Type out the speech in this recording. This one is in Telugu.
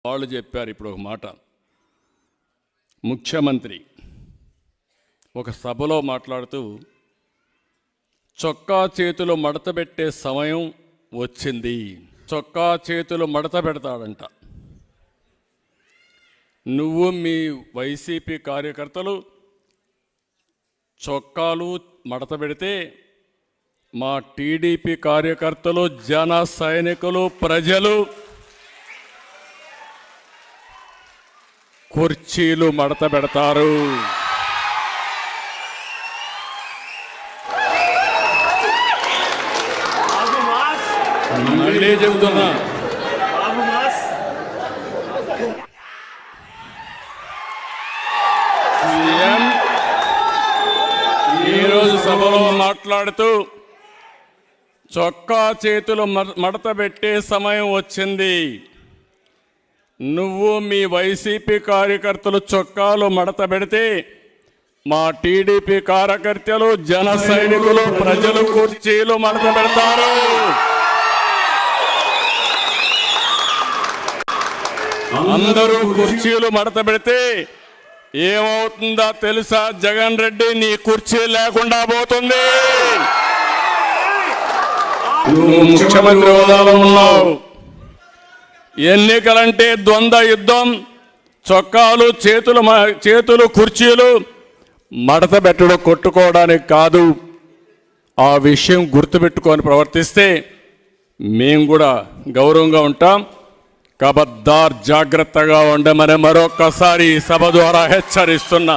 వాళ్ళు చెప్పారు. ఇప్పుడు ఒక మాట, ముఖ్యమంత్రి ఒక సభలో మాట్లాడుతూ చొక్కా చేతులు మడతబెట్టే సమయం వచ్చింది. చొక్కా చేతులు మడత పెడతాడంట. నువ్వు మీ వైసీపీ కార్యకర్తలు చొక్కాలు మడత పెడితే మా టీడీపీ కార్యకర్తలు, జన సైనికులు, ప్రజలు కుర్చీలు మడత పెడతారు. మళ్ళీ చెబుతున్నా, సీఎం ఈరోజు సభలో మాట్లాడుతూ చొక్కా చేతులు మడత పెట్టే సమయం వచ్చింది. నువ్వు మీ వైసీపీ కార్యకర్తలు చొక్కాలు మడత పెడితే మా టీడీపీ కార్యకర్తలు, జన సైనికులు, ప్రజలు కుర్చీలు మడత పెడతారు. అందరూ కుర్చీలు మడత పెడితే ఏమవుతుందో తెలుసా? జగన్ రెడ్డి, నీ కుర్చీ లేకుండా పోతుంది. నువ్వు ముఖ్యమంత్రి హోదాలో ఉన్నావు. ఎన్నికలంటే ద్వంద్వ యుద్ధం. చొక్కాలు, చేతులు కుర్చీలు మడత పెట్టడం కొట్టుకోవడానికి కాదు. ఆ విషయం గుర్తుపెట్టుకొని ప్రవర్తిస్తే మేము కూడా గౌరవంగా ఉంటాం. కబద్దార్, జాగ్రత్తగా ఉండమని మరొక్కసారి సభ ద్వారా హెచ్చరిస్తున్నా.